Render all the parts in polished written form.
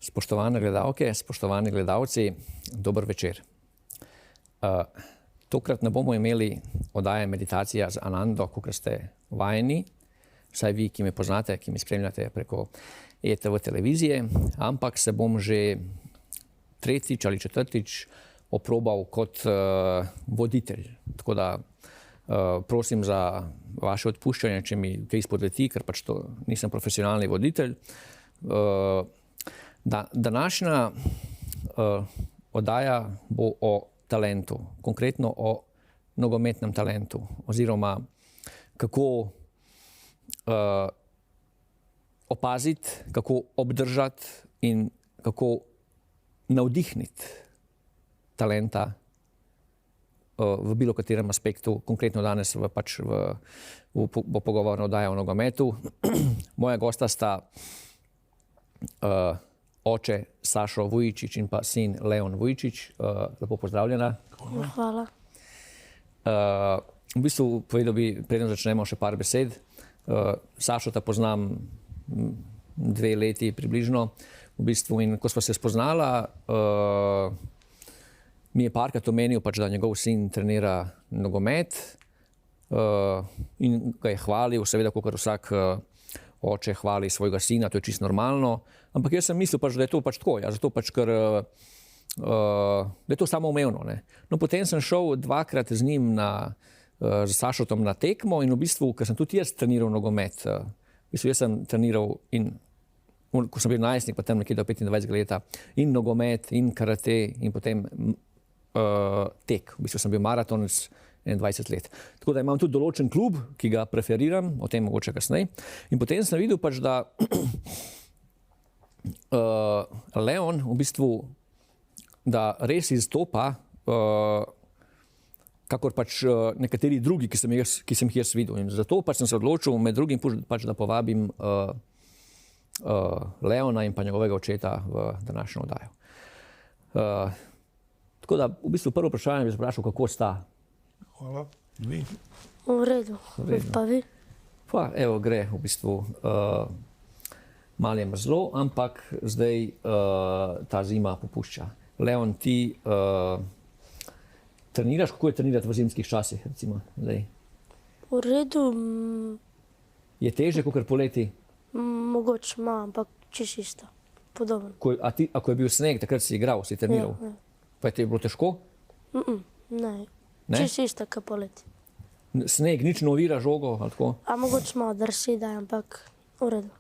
Spoštovane gledalke, spoštovani gledalci, dober večer. Tokrat ne bomo imeli oddaje Meditacija z Anando, kakor ste vajeni, vsaj vi, ki me poznate, ki me spremljate preko ETV televizije, ampak se bom že tretjič ali četrtič oprobal kot voditelj. Tako da prosim za vaše odpuščanje, če mi kaj spodleti, ker pač to nisem profesionalni voditelj. Današnja oddaja bo o talentu, konkretno o nogometnem talentu, oziroma kako opaziti, kako obdržati in kako navdihniti talenta v bilo katerem aspektu, konkretno danes bo pogovorna oddaja o nogometu. Moja gosta sta oče Sašo Vujčič in pa sin Leon Vujčič. Lepo pozdravljena. Hvala. V bistvu povedal bi, preden začnemo, še par besed. Sašo ta poznam 2 leti približno. V bistvu, in ko sva se spoznala, mi je parkrat omenil, pač, da njegov sin trenira nogomet in ga je hvalil, seveda, kakor vsak oče hvali svojega sina, to je čisto normalno. Ampak jaz sem mislil, pač, da je to pač tako, ja, zato pač, ker da je to samoumevno, ne. No, potem sem šel 2-krat z njim z Sašotom na tekmo in v bistvu, ker sem tudi jaz treniral nogomet, v bistvu jaz sem treniral in ko sem bil najstnik, pa tam nekje do 25 leta, in nogomet, in karate, in potem tek. V bistvu sem bil maratonec 21 let. Tako da imam tudi določen klub, ki ga preferiram, o tem mogoče kasneje. In potem sem videl pač, da Leon v bistvu, da res izstopa, kakor pač nekateri drugi, ki sem jih jaz videl. In zato pač sem se odločil med drugim pač, da povabim Leona in pa njegovega očeta v današnjo oddajo. Tako da v bistvu prvo vprašanje bi vprašal, kako sta? Hvala. Vi? V redu. Pa vi? Pa evo, gre v bistvu. Malo je mrzlo, ampak zdaj ta zima popušča. Leon, ti treniraš, kako je trenirati v zimskih časih, recimo zdaj? V redu. Je težje, kakor poleti? Mogoče ima, ampak čisto isto. Podobno. Ako je bil sneg, takrat si igral, si treniral? Ja. Pa je ti bilo težko? Ne. Ne? Čisto isto, kot poleti. Sneg nič ne ovira žogo, ali tako? A mogoče malo drsi, da je, ampak v redu.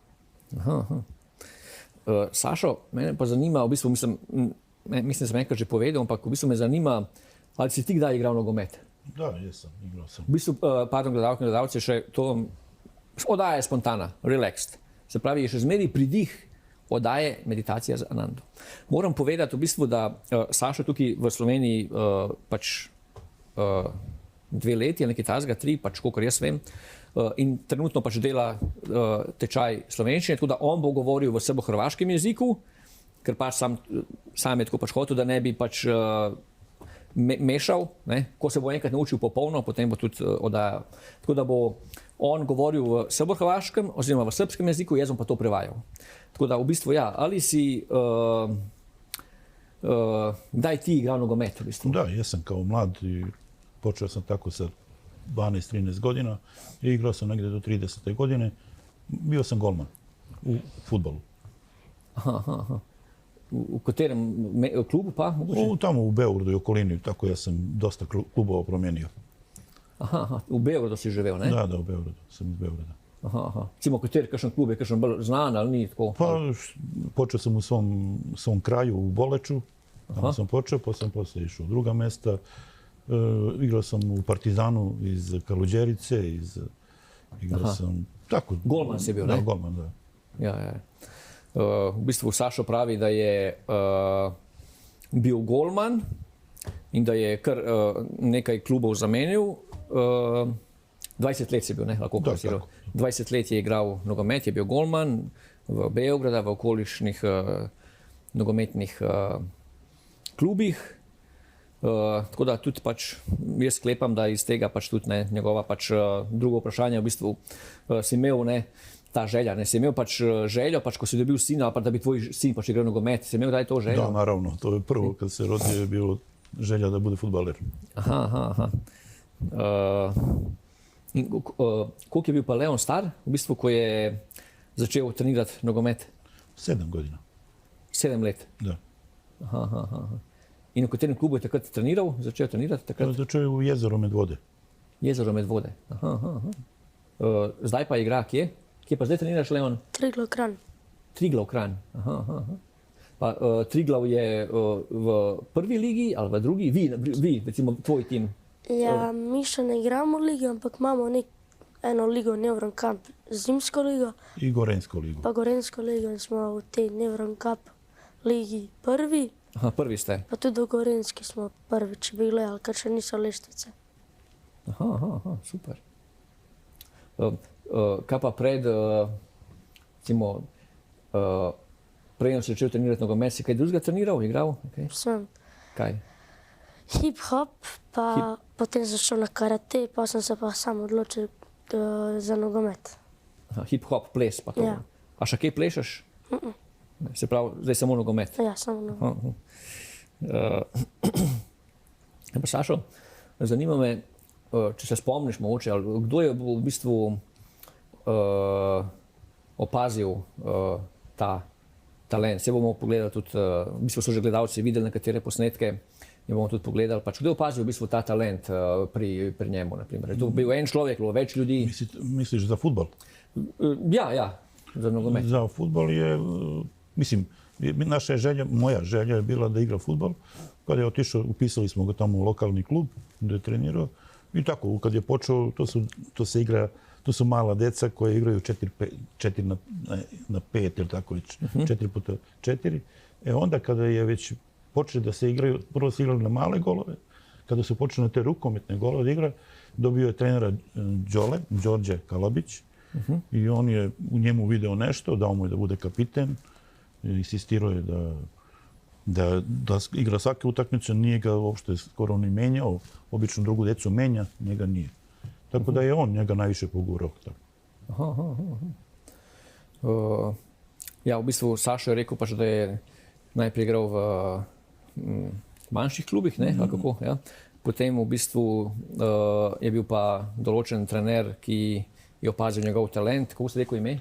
Sašo, mene pa zanima, v bistvu mislim, sem enkrat že povedal, ampak v bistvu me zanima, ali si ti kdaj igral nogomet? Da, jesam, igral sem. V bistvu, pardon, gledalke in gledalci, še to oddaja je spontana, relaxed. Se pravi, je še zmeraj pridih oddaje Meditacija z Anando. Moram povedati v bistvu, da Sašo tukaj v Sloveniji pač 2 leti, nekaj tasga, 3, pač kolikor jaz vem, in trenutno pač dela tečaj slovenščine, tako da on bo govoril v srbo-hrvaškem jeziku, ker pač sam je tako pač hotel, da ne bi pač mešal, ne? Ko se bo enkrat naučil popolno, potem bo tudi oddaja. Tako da bo on govoril v srbo-hrvaškem oziroma v srbskem jeziku, jaz bom pa to prevajal. Tako da v bistvu, ja, ali si kdaj ti igral nogomet? V bistvu? Da, jesam kao mlad i počeo sam tako sa 12-13 godina i igrao sam negdje do 30. godine. Bio sam golman u fudbalu. Aha. U katerem klubu pa? Tamo u Beogradu i okolini, tako ja sam dosta klubova promijenio. Aha, u Beogradu si živel, ne? Da, u Beogradu, sam iz Beograda. Aha. Recimo, kakšen klub je, kakšen bolj znan ali ni tako? Pa počeo sam u svom kraju u Boleču, tamo sam počeo, pa sam poslije išao u druga mesta. Igrao sam u Partizanu iz Kaluđerice, igrao sam tako. Golman si bio, ne? Da, golman, da. Ja. V bistvu Sašo pravi, da je bil golman in da je kar nekaj klubov zamenil. 20 let si bil, ne? Lahko povedal. 20 let je igral nogomet, je bil golman v Beograda, v okolišnih nogometnih klubih. Tako da tudi pač jaz sklepam, da iz tega pač tudi njegova pač drugo vprašanje v bistvu si imel, ne, ta želja, ne, si imel pač željo, pač ko si dobil sina, pa da bi tvoj sin pač igral nogomet, si imel to željo? Da, naravno, to je prvo, kad se rodio je bilo želja da bude fudbaler. Aha. Koliko je bil pa Leon star, v bistvu, ko je začel trenirati nogomet? 7 godina. 7 let. Da. Aha. In v katerem klubu je takrat treniral, začel trenirati takrat? Začeo je u Jezero Medvode. Jezero Medvode. Aha. Zdaj pa igra kje? Kje pa zdaj treniraš, Leon? Triglav Kranj. Triglav Kranj. Aha. Pa Triglav je v prvi ligi ali v drugi? Vi, recimo tvoj tim. Ja, mi še ne igramo ligi, ampak imamo eno ligo, Nevron Cup, zimsko ligo, I Gorensko ligu. pa Gorensko ligo in smo v tej Nevron Cup ligi prvi, Aha, prvi ste. pa tudi v Gorenski smo prvič bi gledali, ker še niso lestvice. Aha, super. Kaj pa pred, recimo, prej si začel trenirati nogomet, si kaj drugega treniral, igral? Okay. Sem Kaj? hip-hop, pa potem začel na karate, pa sem se pa sam odločil za nogomet. Aha, hip-hop, ples pa to. Ja. A še kaj plešeš? Ne, se pravi, zdaj samo nogomet. Ja, samo nogomet. Pa Sašo, zanima me, če se spomniš mogoče, ali kdo je v bistvu opazil ta talent. Se bomo pogledali tudi, v bistvu so že gledalci videli nekatere posnetke in bomo tudi pogledali, pač kdo je opazil v bistvu ta talent pri njemu, naprimer. Je to bil en človek, bilo več ljudi? Misliš za fudbal? Ja, za nogomet. Za fudbal je, mislim, naša želja, moja želja je bila da igra fudbal. Kad je otišao, upisali smo ga tamo u lokalni klub gdje je trenirao. I tako, kad je počeo, to se igra, to su mala deca koja igraju 4 na 5 ili tako već, 4x4. Onda kada je već počeli da se igraju, prvo se igrali na male golove, kada su počeli na te rukometne golove da igra, dobio je trenera Đorđe Kalabić i on je u njemu video nešto, dao mu je da bude kapiten, insistirao je da igra svake utakmice, nije ga uopšte skoro ni menjao, obično drugu decu menja, njega nije. Tako da je on njega najviše pogurao. Ja, v bistvu Sašo je rekel pač, da je najprej igral v manjših klubih, ne, ali kako, ja. Potem v bistvu je bil pa določen trener, ki je opazil njegov talent. Kako ste rekel ime?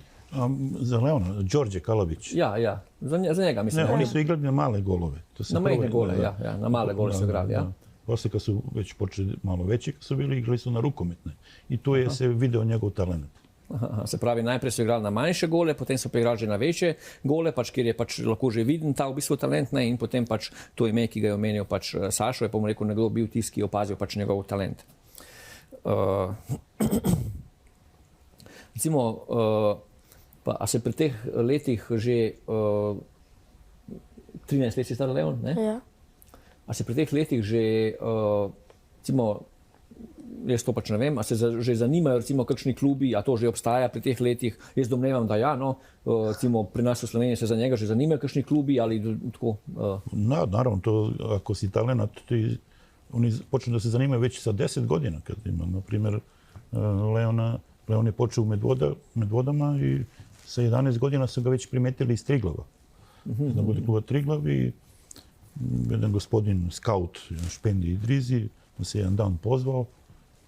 Za Leona, Đorđe Kalabić. Ja, za njega mislim. Ne, oni su igrali na male golove. Na majhne gole, ja, na male gole su igrali, ja. Poslije kad su već počeli malo veći, kad su bili, igrali su na rukometne. I tu je se video njegov talent. Se pravi, najprej so igrali na manjše gole, potem so pa igrali že na večje gole, pač, kjer je pač lahko že viden ta v bistvu talent, ne, in potem pač to ime, ki ga je omenil pač Sašo, je pa mu rekel, nekdo bil tisti, ki je opazil pač njegov talent. Recimo, a se pri teh letih že 13 let si star, Leon, ne? Ja. A se pri teh letih že, recimo, jaz to pač ne vem, a se že zanimajo recimo kakšni klubi, a to že obstaja pri teh letih? Jaz domnevam, da ja, no, recimo pri nas v Sloveniji se za njega že zanimajo kakšni klubi ali tako? Naravno, to ako si talent, oni počnu da se zanimaju već sa 10 godina. Kad ima, na primjer, Leon je počeo u Medvodama i sa 11 godina su ga već primetili iz Triglava. Da bude kluba Triglav i jedan gospodin scout, Špendi Idrizi, nas je jedan dan pozvao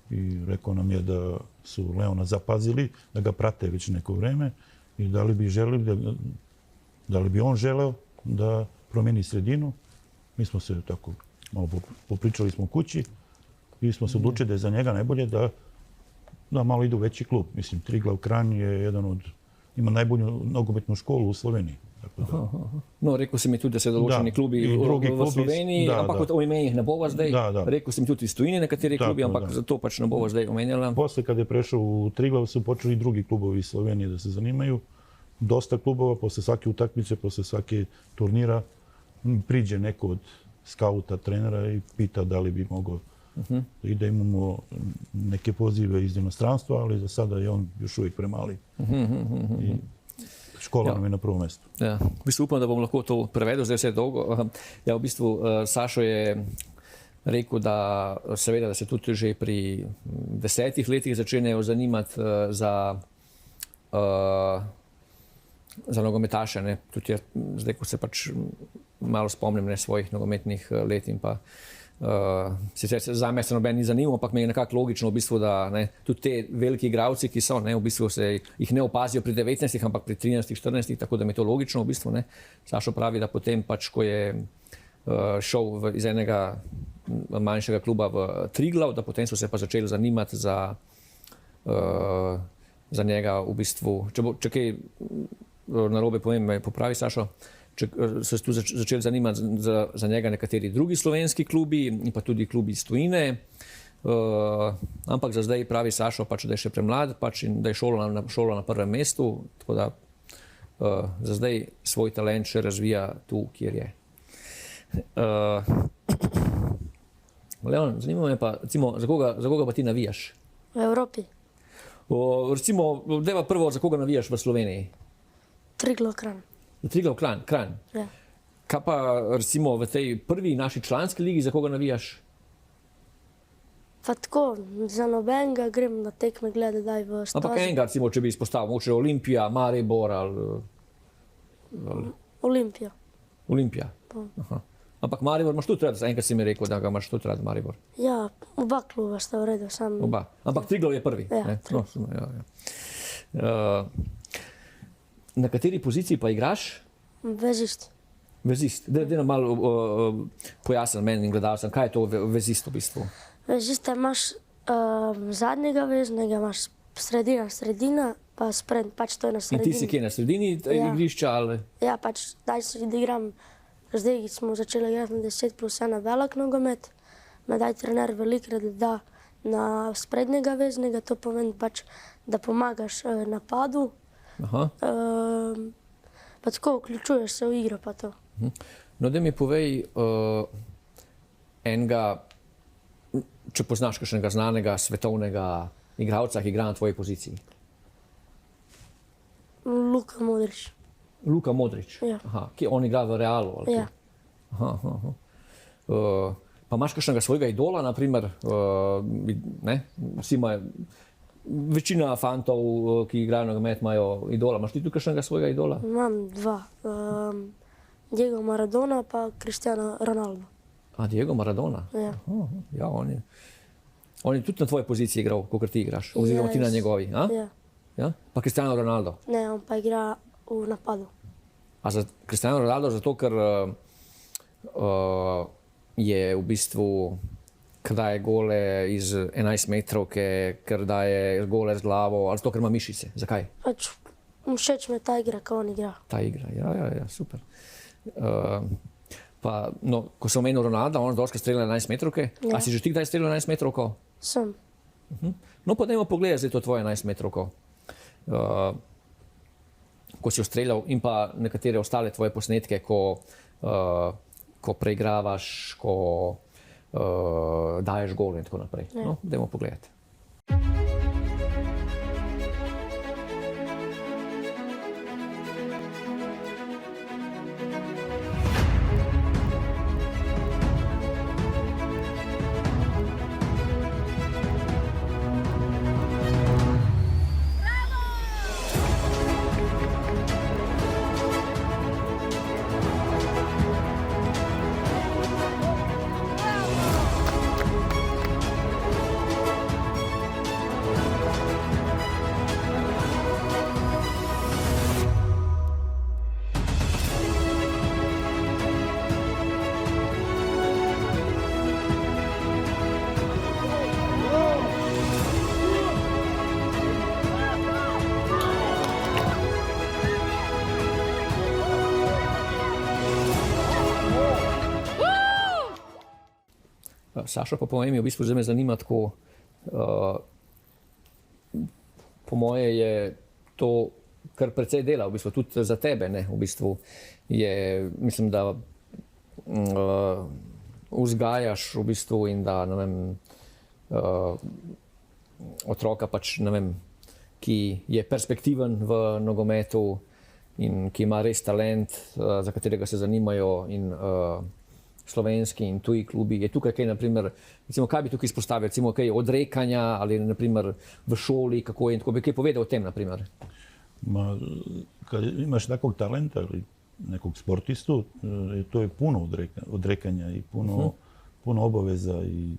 i rekao nam je da su Leona zapazili, da ga prate već neko vreme i da li bi on želeo da promijeni sredinu. Mi smo se tako malo popričali smo u kući i smo se odlučili da je za njega najbolje da malo ide u veći klub. Mislim, Triglav Kranj je jedan od, ima najbolju nogometnu školu u Sloveniji. No, rekel si mi tudi, da se določeni klubi v Sloveniji, ampak o imenjih ne bova zdaj. Rekel si mi tudi iz tujine nekateri klubi, ampak zato pač ne bova zdaj omenjala. Posle kad je prešao u Triglav su počeli i drugi klubovi iz Slovenije da se zanimaju. Dosta klubova, posle svake utakmice, posle svake turnira, priđe neko od skauta, trenera i pita da li bi mogao i da imamo neke pozive iz inostranstva, ali za sada je on još uvijek premali. Škola nam je na prvom mestu. Ja, v bistvu upam, da bom lahko to prevedel, zdaj vse dolgo. Ja, v bistvu Sašo je rekel, da seveda, da se tudi že pri 10 letih začenjajo zanimati za za nogometaše. Ne. Tudi jaz, zdaj, ko se pač malo spomnim ne, svojih nogometnih let in pa sicer za me se noben ni zanimal, ampak mi je nekako logično v bistvu, da ne, tudi te veliki igralci, ki so, ne, v bistvu se jih ne opazijo pri 19, ampak pri 13, 14, tako da mi je to logično v bistvu. Ne. Sašo pravi, da potem pač, ko je šel iz enega manjšega kluba v Triglav, da potem so se pa začeli zanimati za njega v bistvu. Če kaj narobe povem, me popravi Sašo, če so se tu začeli zanimati za njega nekateri drugi slovenski klubi in pa tudi klubi iz tujine. Ampak za zdaj pravi Sašo, pač, da je še premlad pač, in da je šolo na prvem mestu, tako da za zdaj svoj talent še razvija tu, kjer je. Leon, zanima me pa, recimo, za koga pa ti navijaš? V Evropi. Recimo, deva prvo, za koga navijaš v Sloveniji? Triglav Kranj. Triglav Kranj. Ja. Kaj pa recimo v tej prvi naši članski ligi, za koga navijaš? Pa tako, za nobenega grem na tekme gledati, daj v stazi. Ampak enega, recimo, če bi izpostavil, mogoče Olimpija, Maribor ali... Olimpija. Olimpija. Aha. Ampak Maribor imaš tudi rad, enkrat si mi rekel, da ga imaš tudi rad, Maribor. Ja, oba kluba sta v redu, sam... Oba. Ampak Triglav je prvi. Ja, ne? No, ja. Na kateri poziciji pa igraš? Vezist. Vezist. Daj nam malo pojasni meni in gledalcem, kaj je to vezist v bistvu? Vezista imaš zadnjega veznega, imaš sredina, pa spred, pač to je na sredini. In ti si kje, na sredini igrišča ali? Ja, pač daj si igram, zdaj smo začeli igrati na 10+1 velik nogomet, me daj trener velikrat da na sprednjega veznega, to pomeni pač, da pomagaš napadu. Aha. Pa tako vključuješ se v igro pa to. No, da mi povej enega, če poznaš kakšnega znanega svetovnega igralca, ki igra na tvoji poziciji. Luka Modrić. Luka Modrić? Ja. Aha, ki on igra v Realu? Ali ja. Aha. Pa imaš kakšnega svojega idola, naprimer, ne? Vsi imajo, večina fantov, ki igrajo nogomet, imajo idola. Imaš ti tudi kakšnega svojega idola? Imam dva. Diego Maradona pa Cristiano Ronaldo. A, Diego Maradona? Ja. Ja, on je tudi na tvoji poziciji igral, kot ti igraš, oziroma ti na njegovi. A? Ja. Ja? Pa Cristiano Ronaldo? Ne, on pa igra v napadu. A za Cristiano Ronaldo zato, ker je v bistvu, ker daje gole iz 11 metrovke, ker daje gole z glavo, ali zato, ker ima mišice? Zakaj? Pač všeč me ta igra, ko on igra. Ta igra, ja, super. Pa, no, ko sem omenil Ronalda, on doskrat strelja 11 metrovke. Ja. A si že ti kdaj streljal 11 metrovko? Sem. No, pa dajmo pogledati zdaj to tvoje 11 metrovko. Ko si jo streljal in pa nekatere ostale tvoje posnetke, ko preigravaš, ko daješ gol in tako naprej. Ja. No, dajmo pogledati. Sašo, pa povej mi, v bistvu zdaj me zanima tako, po moje je to kar precej dela, v bistvu tudi za tebe, ne, v bistvu je, mislim, da vzgajaš v bistvu in da, ne vem, otroka pač, ne vem, ki je perspektiven v nogometu in ki ima res talent, za katerega se zanimajo in slovenski in tuji klubi. Je tukaj kaj, naprimer, recimo, kaj bi tukaj izpostavil, recimo kaj odrekanja ali naprimer v šoli, kako je in tako bi kaj povedal o tem, naprimer? Kad imaš takvog talenta ili nekog sportistu, to je puno odrekanja i puno obaveza i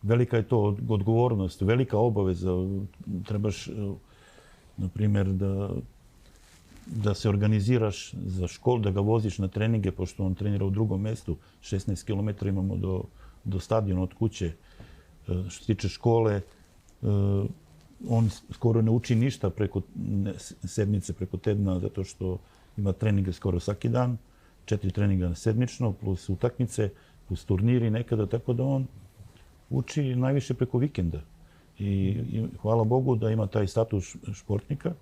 velika je to odgovornost, velika obaveza. Trebaš, na primjer, da se organiziraš za školu, da ga voziš na treninge, pošto on trenira u drugom mjestu. 16 km imamo do stadiona od kuće. Što se tiče škole, on skoro ne uči ništa preko sedmice, preko tedna, zato što ima treninge skoro svaki dan, 4 treninga sedmično, plus utakmice, plus turniri nekada, tako da on uči najviše preko vikenda. I hvala Bogu da ima taj status športnika,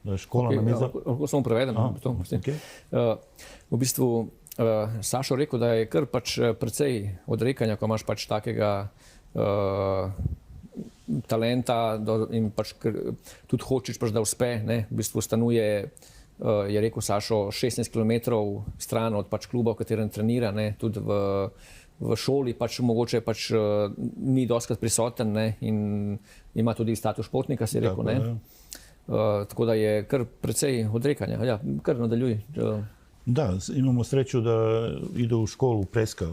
da je škola nam iza... Lahko samo prevedem. V bistvu Sašo rekel, da je kar pač precej odrekanja, ko imaš pač takega talenta in pač tudi hočeš, pač, da uspe. Ne? V bistvu stanuje, je rekel Sašo, 16 km stran od pač kluba, v katerem trenira, ne? Tudi v šoli pač mogoče pač ni dostikrat prisoten, ne? In ima tudi status športnika, si rekel. Ne? Tako da je kar precej odrekanja. Ja, kar nadaljuj. Da, imamo sreću da ide u školu Preska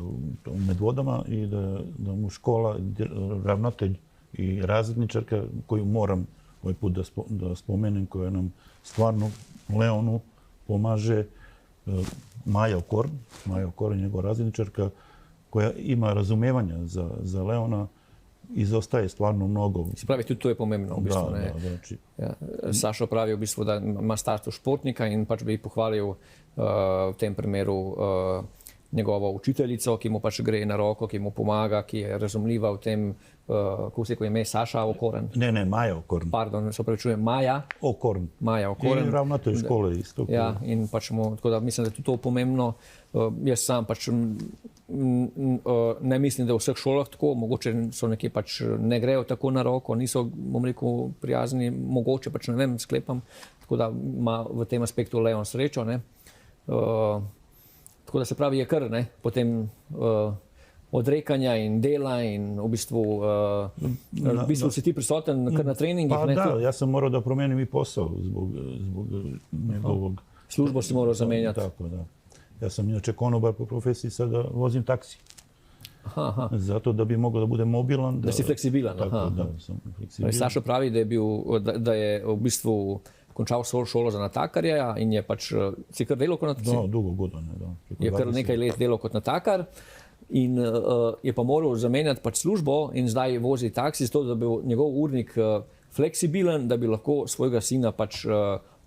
u Medvodama i da mu škola, ravnatelj i razredničarka, koju moram ovaj put da spomenem, koja nam stvarno Leonu pomaže, Maja Okorn, njegova razredničarka, koja ima razumevanja za Leona, izostaje stvarno mnogo. Se pravi, tudi to je pomembno. V bistvu, da. Sašo pravi, v bistvu, da ima status športnika in pač bi pohvalil v tem primeru njegovo učiteljico, ki mu pač gre na roko, ki mu pomaga, ki je razumljiva v tem, kako se ime, Saša Okorn. Ne, Maja Okorn. Pardon, se opravičujem, Maja Okorn. I ravnatelj škole isto. Ja, in pač tako da mislim, da je tudi to pomembno. Jaz sam pač ne mislim, da v vseh šolah tako, mogoče so nekje pač ne grejo tako na roko, niso, bom rekel, prijazni, mogoče pač ne vem, sklepam, tako da ima v tem aspektu Leon srečo, ne. Tako da se pravi, je kar, ne, potem odrekanja in dela in v bistvu si ti prisoten kar na treningih. Pa da, ja sam morao da promenim i posao zbog njegovog... Službo si morao zamenjati. Tako, da. Ja sam inače konobar po profesiji, sada vozim taksi. Aha. Zato da bi mogao da budem mobilan. Da si fleksibilan. Tako, da sam fleksibilan. Sašo pravi, da je v bistvu končal šolo za natakarja in je pač, si kar delal kot natakar? Da, dugo godina. Da. Je kar nekaj let delal kot natakar in je pa moral zamenjati pač službo in zdaj vozi taksi, zato da bi bil njegov urnik fleksibilen, da bi lahko svojega sina pač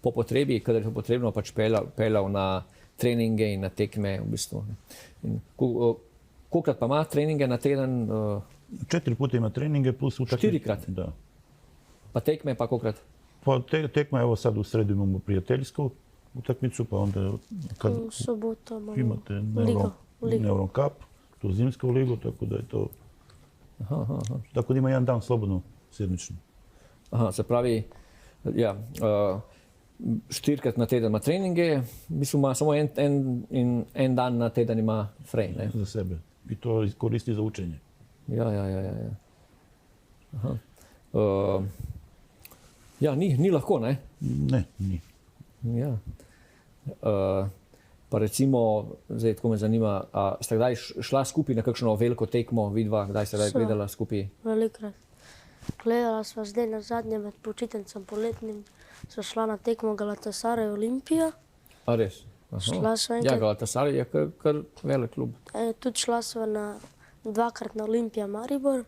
po potrebi, kadar je potrebno, pač peljal na treninge in na tekme v bistvu. Kolikrat pa ima treninge na teden? 4 puta ima treninge plus utakmice. 4-krat? Da. Pa tekme pa kolikrat? Pa tekma, evo sad u sredu imamo prijateljsku utakmicu, pa onda kad U subotu imate ligu. Neuron Cup, tu zimsku ligu, tako da je to... Tako da ima jedan dan slobodno sedmično. Aha, se pravi, ja, 4-krat na teden ima treninge, mislim, ima samo en dan na teden ima frej, ne? Za sebe. I to koristi za učenje. Ja. Aha. Ja, ni lahko, ne? Ne, ni. Ja. Pa recimo, zdaj tako me zanima, a ste kdaj šla skupaj na kakšno veliko tekmo, vidva, kdaj ste kdaj gledala skupaj? Velikrat. Gledala sva zdaj na zadnje med počitnicam poletnim, sva šla na tekmo Galatasaray Olimpija. A res? Šla sva enkrat. Ja, Galatasaray je kar velik klub. Tudi šla sva dvakrat na Olimpija Maribor.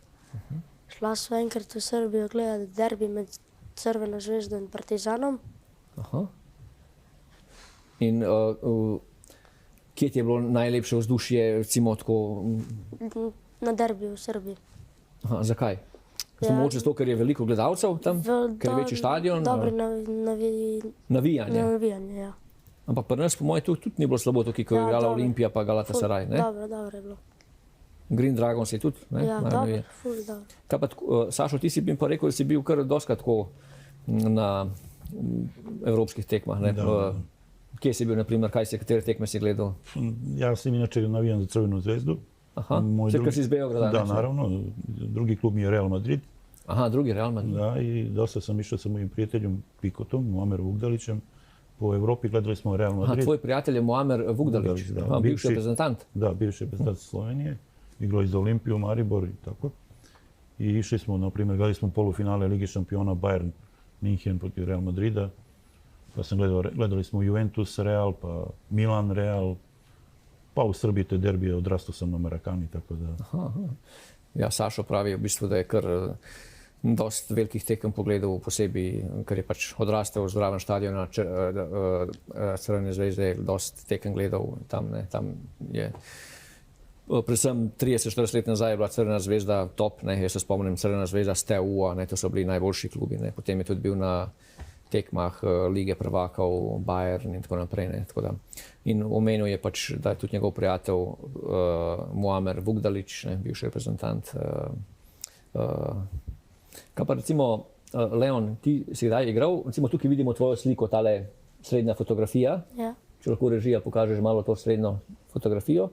Šla sva enkrat v Srbijo gledati derbi med Crveno zvezdo in Partizanom. Aha. In kje ti je bilo najlepše vzdušje, recimo tako? Na derbiju v Srbiji. Aha, zakaj? Mogoče zato, ker je veliko gledalcev tam, ker je večji stadion? Dobri navijanje. Navijanje, ja. Ampak pri nas, po mojem, tudi ni bilo slabo, tukaj, ko je igrala Olimpija pa Galatasaray, ne? Dobro je bilo. Green Dragons je tudi, ne? Ja, dobro, ful dobro. Kaj pa, Sašo, ti si bi pa rekel, da si bil kar doskrat tako na evropskih tekmah, ne? Kje si bil, na primer, katere tekme si gledal? Ja sam inače navijam za Crvenu zvezdu. Aha, kar si iz Beograda? Da, naravno. Drugi klub mi je Real Madrid. Aha, drugi Real Madrid. Da, i dosta sam išao sa mojim prijateljom Pikotom, Muamerom Vugdalićem. Po Evropi gledali smo Real Madrid. Aha, tvoj prijatelj je Muamer Vugdalić, da. bivši reprezentant. Da, bivši reprezentant Slovenije. Igrao je za Olimpiju, Maribor i tako. I išli smo, na primjer, gledali smo polufinale Lige šampiona Bayern München protiv Real Madrida. Pa sam gledali smo Juventus Real, pa Milan Real. Pa u Srbiji te derbije odrastao sam na Marakani, tako da... Aha. Ja, Sašo pravi v bistvu, da je kar dost velikih tekem pogledal, posebej, ker je pač odrastel zraven štadiona Crvene zvezde, dost tekem gledal tam, ne, tam je. Predvsem 30-40 let nazaj je bila Crvena zvezda top, ne, jaz se spomnim Crvena zvezda s TU-a, ne, to so bili najboljši klubi, ne, potem je tudi bil na tekmah Lige prvakov, Bayern in tako naprej. Ne, tako da. In omenil je pač, da je tudi njegov prijatelj Muamer Vugdalić, ne, bivši reprezentant. Kaj pa recimo, Leon, ti si kdaj igral? Recimo tukaj vidimo tvojo sliko, tale srednja fotografija. Ja. Če lahko režija pokažeš malo to srednjo fotografijo.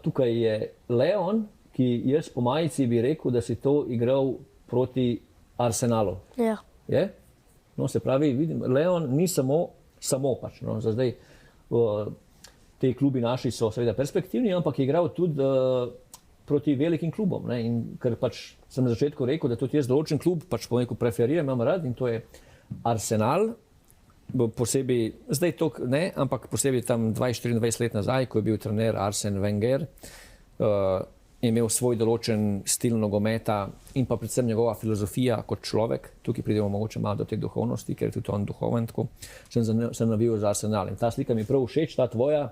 Tukaj je Leon, ki jaz po majici bi rekel, da si to igral proti Arsenalu. Ja. Je? No, se pravi, vidim, Leon ni samo pač. No, za zdaj te klubi naši so seveda perspektivni, ampak je igral tudi proti velikim klubom. Ne? In ker pač sem na začetku rekel, da tudi jaz določen klub pač po neku preferiram, imam rad in to je Arsenal. Posebej, zdaj to ne, ampak posebej tam 20-24 let nazaj, ko je bil trener Arsene Wenger, je imel svoj določen stil nogometa in pa predvsem njegova filozofija kot človek. Tukaj pridemo mogoče malo do te duhovnosti, ker je tudi on duhoven, tako sem navijal za Arsenal. In ta slika mi je prav všeč, ta tvoja,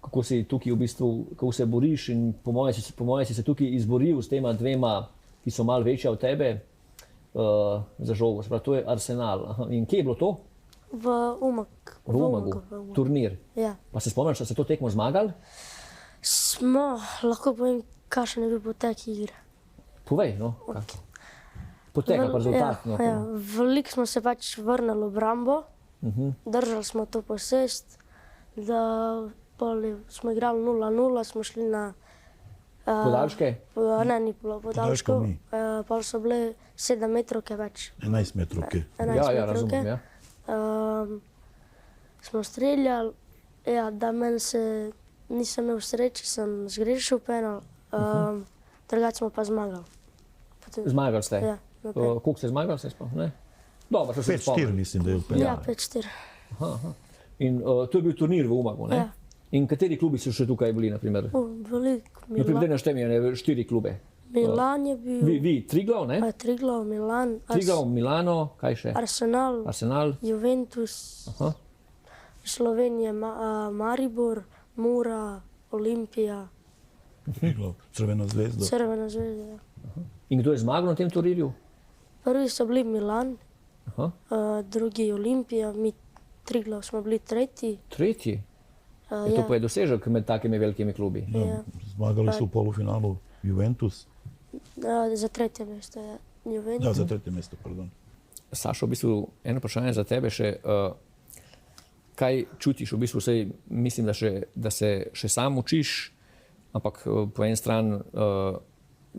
kako si tukaj v bistvu, kako se boriš in po moje si se tukaj izboril s tema dvema, ki so malo večja od tebe, za žogo. Sprav, to je Arsenal. Aha. In kje je bilo to? V Umagu. Turnir. Ja. Pa se spomniš, da ste to tekmo zmagali? Smo, lahko povem, kakšen je bil potek igre. Povej, no. Potek, pa rezultat. No. Ja, veliko smo se pač vrnili v obrambo, držali smo to posest, da smo igrali 0-0, smo šli na... Podaljške? Ne, ni bilo podaljškov. Pa so bile 7 metrovke več. 11 metrovke. Ja, razumem, ja. Smo streljali, ja, da meni se nisem imel sreče, sem zgrešil penal, drugače smo pa zmagali. Zmagali ste? Ja. Koliko ste zmagali, se spomnim? Dobro, še se 5-4 mislim, da je penal. Ja, 5-4. In to je bil turnir v Umagu, ne? Ja. In kateri klubi so še tukaj bili, naprimer? Veliko. Naprimer, naštem je 4 klube. Milan je bil. Vi, Triglav, ne? Triglav, Milan. Triglav, Milano, kaj še? Arsenal. Juventus. Aha. Slovenija, Maribor, Mura, Olimpija. Crvena zvezda. Crvena zvezda, ja. In kdo je zmagal na tem turnirju? Prvi so bili Milan, Aha. drugi Olimpija, mi Triglav smo bili tretji. Tretji? To pa je dosežek med takimi velikimi klubi. Ja. Zmagali so v polufinalu Juventus. Za tretje mesto je Juventus. Ja, za tretje mesto, pardon. Sašo, v bistvu eno vprašanje za tebe še. Kaj čutiš? V bistvu mislim, da se še sam učiš, ampak po eni strani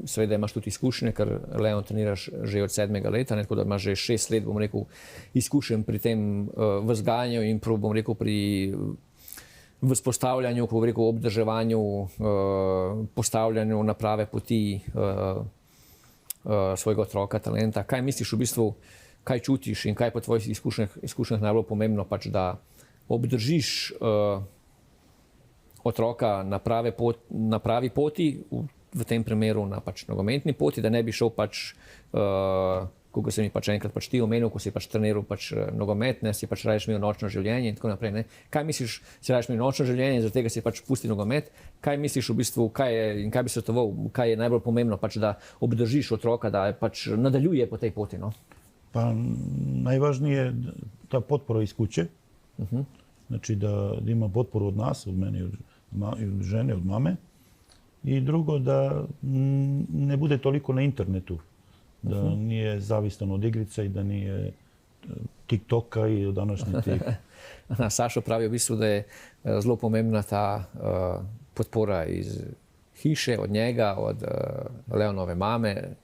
seveda imaš tudi izkušnje, ker Leon treniraš že od 7. leta, tako da imaš že 6 let, bom rekel, izkušen pri tem vzgajanju in bom rekel pri vzpostavljanju, ko bom rekel, obdrževanju, postavljanju na prave poti svojega otroka, talenta. Kaj misliš v bistvu, kaj čutiš in kaj po tvojih izkušnjah najbolj pomembno, pač, da obdržiš otroka na pravi poti, v tem primeru na pač nogometni poti, da ne bi šel pač, kako se mi pač enkrat pač ti omenil, ko si pač treniral pač nogomet, ne, si pač raješ imel nočno življenje in tako naprej. Ne. Kaj misliš, si raješ imel nočno življenje, zaradi tega si pač pusti nogomet? Kaj misliš v bistvu, kaj bi svetoval, kaj je najbolj pomembno, pač, da obdržiš otroka, da pač nadaljuje po tej poti? No? Pa najvažnije je ta potpora iz kuće. Znači da ima potporu od nas, od mene, od žene, od mame. I drugo, da ne bude toliko na internetu. Da nije zavistan od igrica i da nije TikToka i od današnje tih. Sašo pravi v bistvu, da je zelo pomembna ta podpora iz hiše, od njega, od Leonove mame,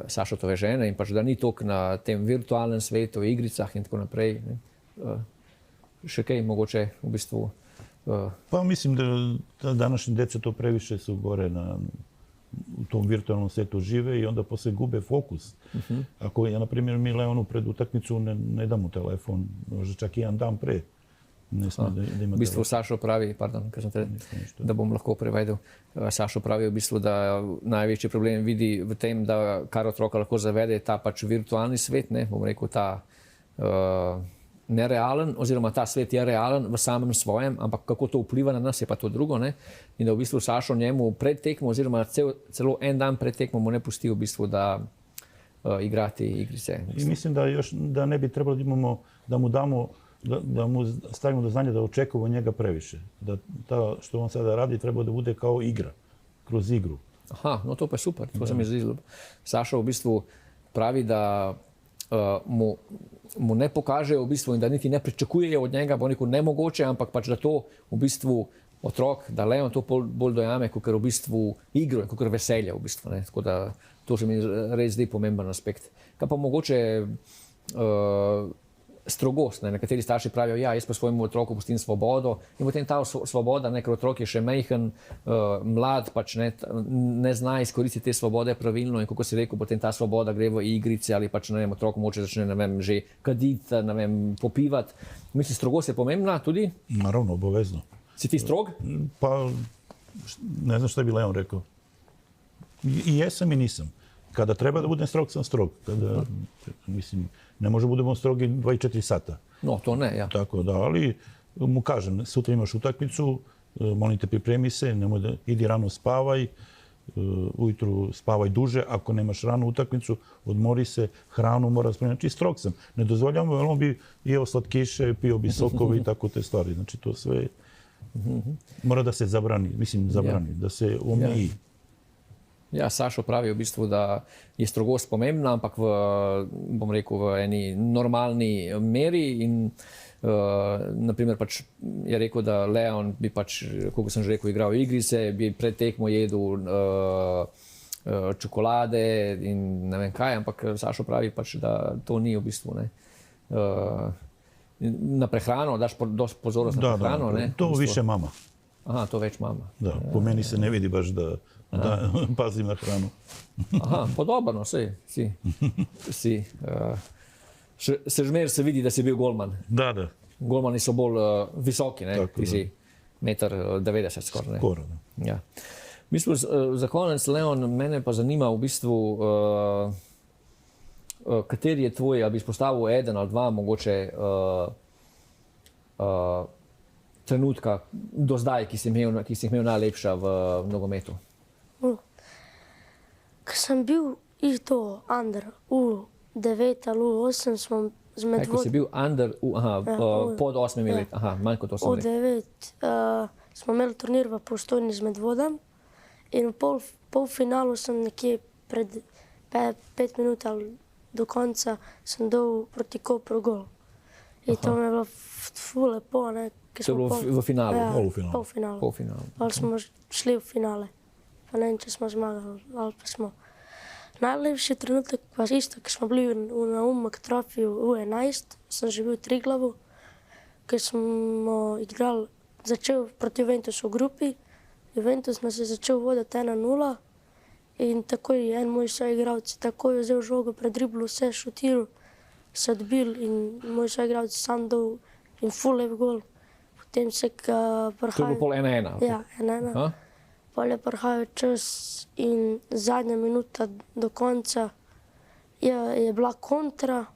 Sašotove žene in pač da ni toliko na tem virtualnem svetu, igricah in tako naprej. Ne. Še kaj mogoče v bistvu? Pa mislim da današnji djeca to previše su gore u tom virtualnom svijetu žive i onda poslije gube fokus. Ako ja, na primjer, mi Leonu pred utakmicu ne damo telefon, možda čak i jedan dan pre. Ne sme da ima v bistvu Sašo pravi, pardon, da bom lahko prevedel, Sašo pravi v bistvu, da največji problem vidi v tem, da kar otroka lahko zavede ta pač virtualni svet, ne, bom rekel ta nerealen, oziroma ta svet je realen v samem svojem, ampak kako to vpliva na nas je pa to drugo, ne, in da v bistvu Sašo njemu pred tekmo, oziroma celo en dan pred tekmo mu ne pusti v bistvu da igrati igrice. I mislim da ne bi trebalo da mu damo da mu stavimo do znanja da očekujemo njega previše. Da što on sada radi treba da bude kao igra, kroz igru. Aha, no to pa je super, to se mi zdi. Sašo v bistvu pravi, da mu ne pokaže v bistvu in da niti ne pričakujejo od njega, bo neko nemogoče, ampak pač da to v bistvu otrok, da Leon to bolj dojame, kot v bistvu igro, kot veselje v bistvu. Ne? Tako da to se mi res zdi pomemben aspekt. Kaj pa mogoče strogost. Ne? Nekateri starši pravijo, ja, jaz pa svojemu otroku pustim svobodo in potem ta svoboda, ker otrok je še majhen, mlad, pač ne zna izkoristiti te svobode pravilno in kako si rekel, potem ta svoboda gre v igrice ali pač, ne vem, otrok moče začne, ne vem, že kaditi, ne vem, popivati. Mislim, strogost je pomembna tudi? Naravno, obavezno. Si ti strog? Pa, ne znam šta bi Leon rekao. I jesam i nisam. Kada treba da budem strog, sam strog. Kada, mislim, ne može budemo strogi 24 sata. No, to ne, ja. Tako da, ali mu kažem, sutra imaš utakmicu, molim te pripremi se, nemoj da idi rano spavaj, ujutru spavaj duže, ako nemaš ranu utakmicu, odmori se, hranu mora spremiti. Znači, strog sam. Ne dozvoljam, jer on bi jeo slatkiše, pio bi sokove i tako te stvari. Znači, to sve mora da se zabrani, da se omiji. Ja, Sašo pravi v bistvu, da je strogost pomembna, ampak bom rekel, v eni normalni meri in naprimer pač je rekel, da Leon bi pač, kako sem že rekel, igral igrice, bi pred tekmo jedel čokolade in ne vem kaj, ampak Sašo pravi pač, da to ni v bistvu, ne. Na prehrano, daš dosti pozornost na prehrano, ne. To više mama. Aha, to več mama. Da, po meni se ne vidi baš da pazim na hranu. Aha, podobno, si. Se žmer se vidi, da si bil golman. Da. Golmani so bolj visoki, ne? Ti si 1,90 m skoraj. Ne? Skoro, da. Ja. Mislim, za konec, Leon, mene pa zanima v bistvu, kateri je tvoj, ali bi izpostavil eden ali dva mogoče trenutka do zdaj, ki si jih imel najlepša v nogometu? Ko sem bil under U9 ali U8 smo z Medvodom. Ko si bil under, pod 8 let, manj kot 8 let. U9 smo imeli turnir v Postojni z Medvodom in v polfinalu sem nekje pred 5 minut ali do konca sem dal proti Kopru gol. In to mi je bilo ful lepo, ne. To je bilo v finalu? Ja, polfinalu. Pa smo šli v finale. Pa ne vem, če smo zmagali, ali pa smo. Najlepši trenutek pa isto, ko smo bili na Umag trofiju U11, sem že bil v Triglavu, ker smo igrali, začel proti Juventusu v grupi. Juventus nas je začel voditi 1-0 in takoj en moj soigralec takoj vzel žogo pred driblu, vse šutiral, se odbil in moj soigralec sam dal in ful lep gol. Potem se prihajal... To je bilo pol 1-1? Ja, 1-1. Pol je prihajal čas in zadnja minuta do konca je bila kontra.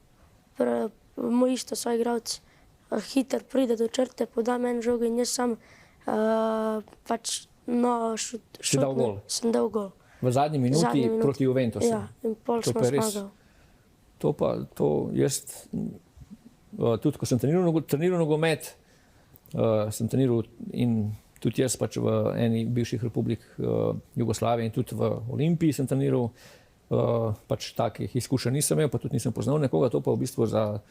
Moj isto soigralec hiter pride do črte, poda meni žogo in jaz sam pač sem dal gol. V zadnji minuti proti Juventusu? Ja, in pol smo zmagali. Jaz tudi, ko sem treniral nogomet, sem treniral in tudi jaz pač v eni bivših republik Jugoslavije in tudi v Olimpiji sem treniral, pač takih izkušenj nisem imel, pa tudi nisem poznal nekoga, to pa v bistvu za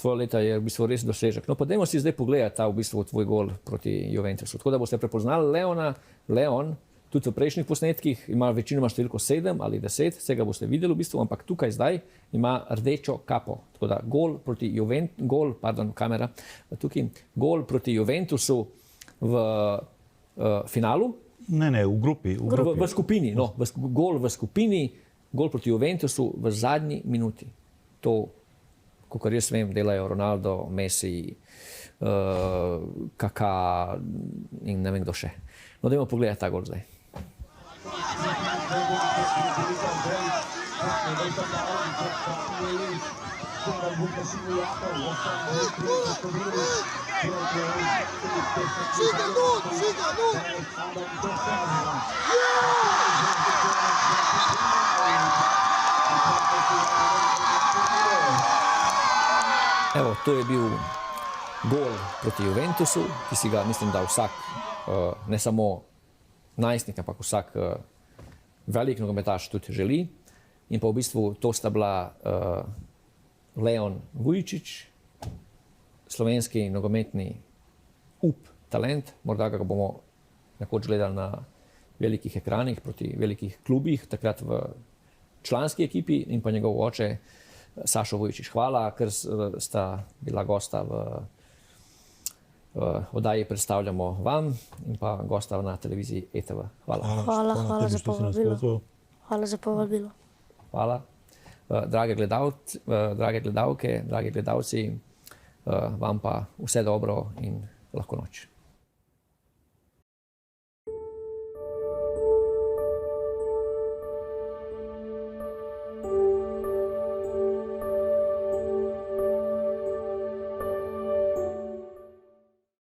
tvoje leta je v bistvu res dosežek. No pa dajmo si zdaj pogledati ta v bistvu tvoj gol proti Juventusu. Tako da boste prepoznali Leon, Tudi v prejšnjih posnetkih ima večinoma številko 7 ali 10, vsega boste videli v bistvu, ampak tukaj zdaj ima rdečo kapo. Tako da gol proti Juventusu v finalu. Ne, v grupi. V skupini, no, gol v skupini, gol proti Juventusu v zadnji minuti. To, kakor jaz vem, delajo Ronaldo, Messi, Kaka in ne vem kdo še. No, dajmo pogledati ta gol zdaj. Evo, to je bil gol proti Juventusu, ki si ga, mislim, da vsak, ne samo najstnik, ampak vsak velik nogometaš tudi želi. In pa v bistvu to sta bila Leon Vujčić, slovenski nogometni talent, morda ga bomo nekoč gledali na velikih ekranih proti velikih klubih, takrat v članski ekipi, in pa njegov oče Sašo Vujčić. Hvala, ker sta bila gosta v oddaji Predstavljamo vam in pa gosta na televiziji ETV. Hvala. Hvala za povabilo. Hvala za povabilo. Hvala. Drage gledalke, dragi gledalci, vam pa vse dobro in lahko noč.